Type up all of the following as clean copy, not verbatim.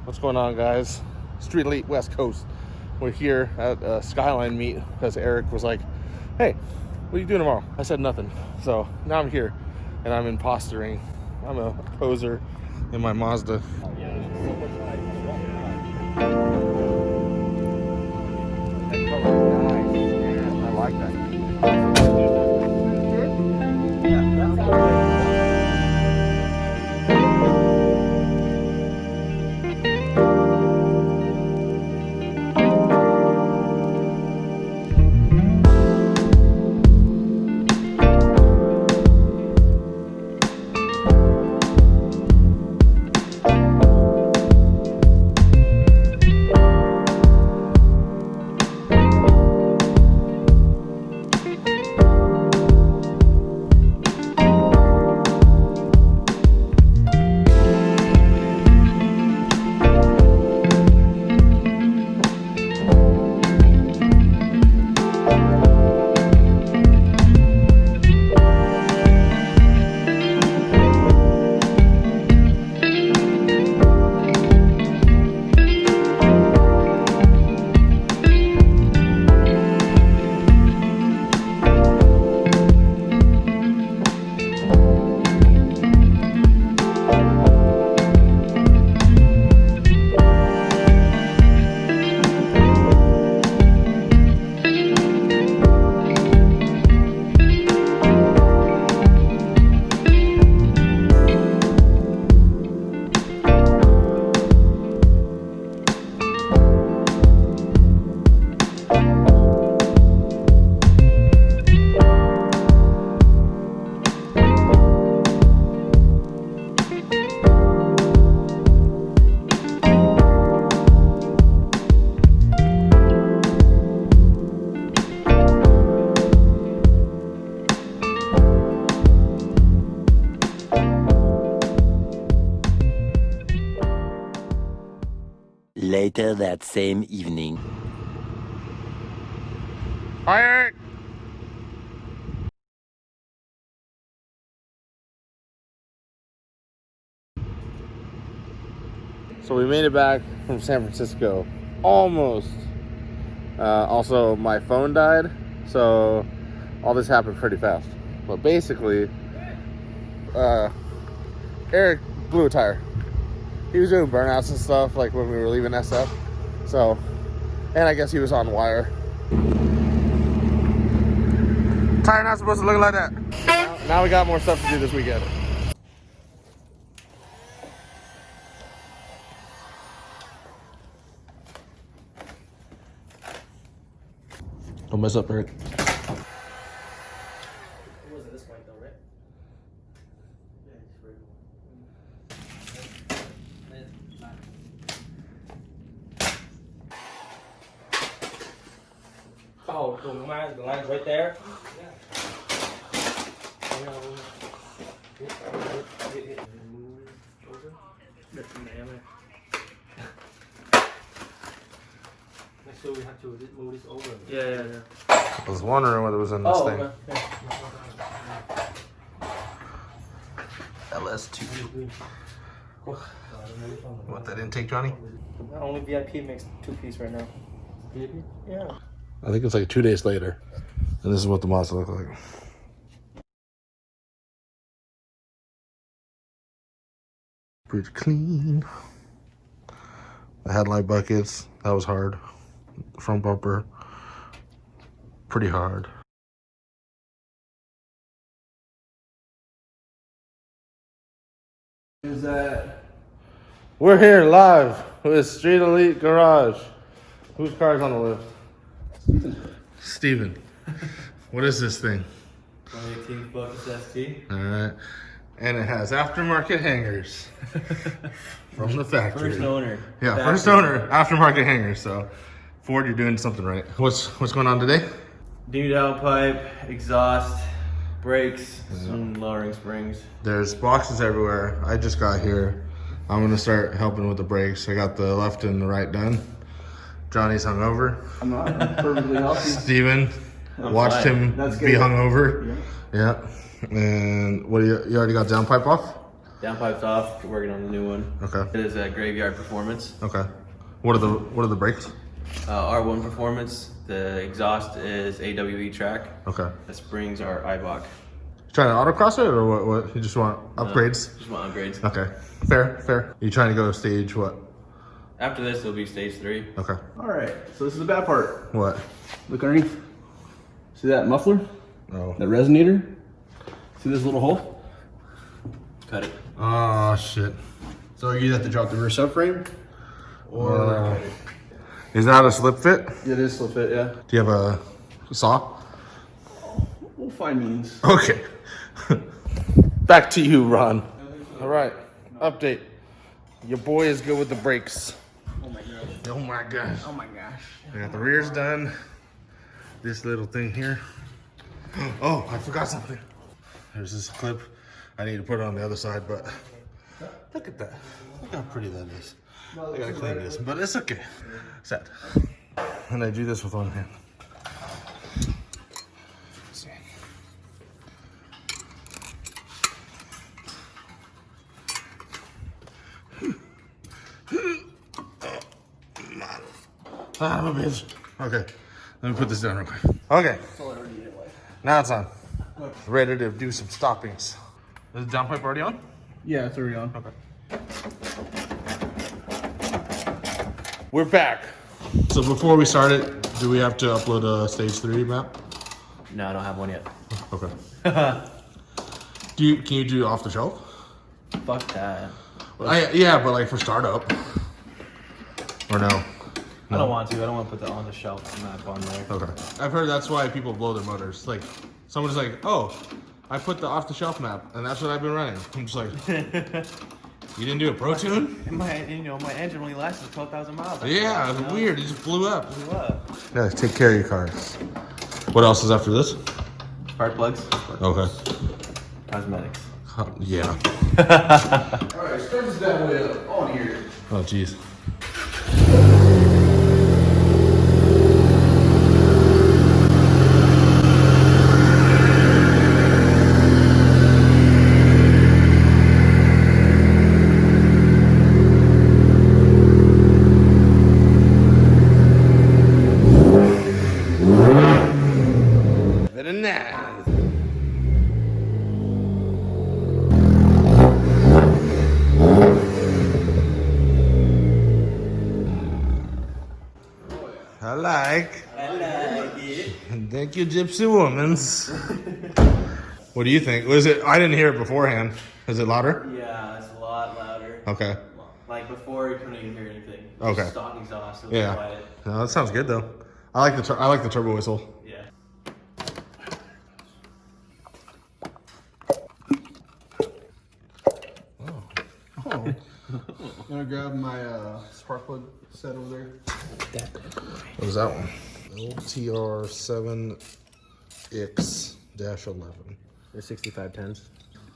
What's going on, guys? Street Elite West Coast. We're here at a Skyline meet because Eric was like, hey, what are you doing tomorrow? I said nothing. So now I'm here and I'm impostering. I'm a poser in my Mazda. I like that. Yeah, that's Later that same evening. Hi, Eric. So we made it back from San Francisco, almost. Also, my phone died, so all this happened pretty fast. But basically, Eric blew a tire. He was doing burnouts and stuff, like when we were leaving SF. So, and I guess he was on wire. Tire not supposed to look like that. Now we got more stuff to do this weekend. Don't mess up, Eric. Oh, the line's right there. So we have to move this over. Yeah. I was wondering what was in this thing. Okay. LS2. Want that intake, Johnny? Only VIP makes 2-piece right now. VIP? Yeah. I think it's like 2 days later. And this is what the Mazda look like. Pretty clean. The headlight buckets, that was hard. The front bumper, pretty hard. Is that? We're here live with Street Elite Garage. Whose car's on the lift? Steven. What is this thing? 2018 Focus ST. Alright. And it has aftermarket hangers from the factory. First owner. Yeah, Factory. first owner, aftermarket hangers. So, Ford, you're doing something right. What's going on today? New downpipe, exhaust, brakes, some lowering springs. There's boxes everywhere. I just got here. I'm gonna start helping with the brakes. I got the left and the right done. Johnny's hungover. I'm not. I'm perfectly healthy. Steven, watched him That's be good. hungover. Yeah. And what do you already got downpipe off? Downpipe's off. Working on the new one. Okay. It is a Graveyard Performance. Okay. What are the brakes? R1 Performance. The exhaust is AWE track. Okay. The springs are IBOC. Trying to autocross it or what? You just want upgrades? Just want upgrades. Okay. Fair. You trying to go stage what? After this, it'll be stage 3. Okay. All right, so this is the bad part. What? Look underneath. See that muffler? Oh. That resonator? See this little hole? Cut it. Oh shit. So you have to drop the rear subframe? Or Is that a slip fit? it is slip fit, yeah. Do you have a saw? We'll find means. Okay. Back to you, Ron. All right. Update. Your boy is good with the brakes. Oh my gosh. Oh my gosh. Oh my gosh. I got the rears done. This little thing here. Oh, I forgot something. There's this clip. I need to put it on the other side, but look at that. Look how pretty that is. I gotta clean this, but it's okay. Set. And I do this with one hand. Let's see. Ah, my bitch. Okay, let me put this down real quick. Okay, now it's on. Ready to do some stoppings. Is the downpipe already on? Yeah, it's already on. Okay. We're back. So before we start it, do we have to upload a stage 3 map? No, I don't have one yet. Okay. Can you do off the shelf? Fuck that. Yeah, but like for startup. Or no? I don't want to. I don't want to put the on the shelf map on there. Okay. I've heard that's why people blow their motors. Like, someone's like, oh, I put the off the shelf map, and that's what I've been running. I'm just like, you didn't do a Pro Tune? My engine only lasted 12,000 miles. Yeah, it was weird. It just blew up. Blew up. Yeah, take care of your cars. What else is after this? Spark plugs. Okay. Cosmetics. Yeah. All right, start this bad way up. On here. Oh, jeez. Very nice. I like it. Thank you, Gypsy Womans. What do you think? Was it? I didn't hear it beforehand. Is it louder? Yeah, it's a lot louder. Okay. Like before, you couldn't even hear anything. Okay. Just stock exhaust. It was Yeah. quiet. No, that sounds good though. I like the turbo whistle. Yeah. Oh. I'm gonna grab my spark plug set over there. What is that one? LTR 7X-11. They're 6510s.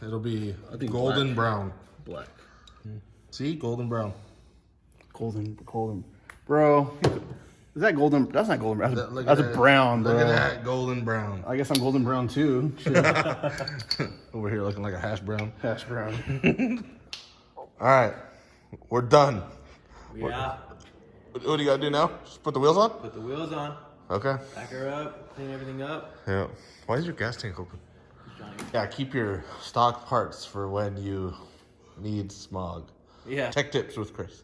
It'll be I think golden black. brown. Black. See, golden brown. Golden. Bro, is that golden? That's not golden brown. Look That's at a that. brown, bro. Look at that golden brown. I guess I'm golden brown too. Shit. Over here looking like a hash brown. Hash brown. All right, we're done. Yeah. What do you gotta do now? Just put the wheels on? Put the wheels on. Okay. Back her up. Clean everything up. Yeah. Why is your gas tank open? Johnny. Yeah, keep your stock parts for when you need smog. Yeah. Tech tips with Chris.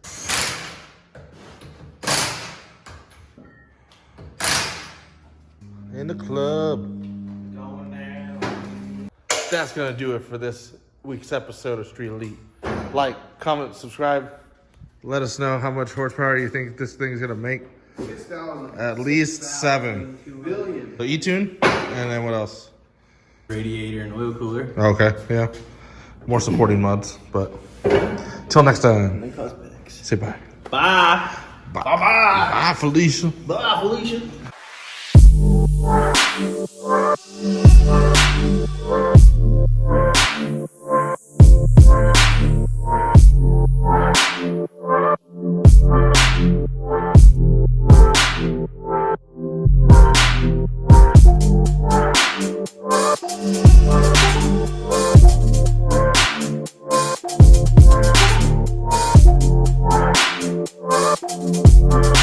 In the club. Going down. That's gonna do it for this week's episode of Street Elite. Like, comment, subscribe. Let us know how much horsepower you think this thing's gonna make. 6,000. At least 7. Billion. So E-tune, and then what else? Radiator and oil cooler. Okay, yeah. More supporting mods, but till next time. And cosmetics. Say bye. Bye. Bye. Bye, Felicia. Bye, Felicia. Bye.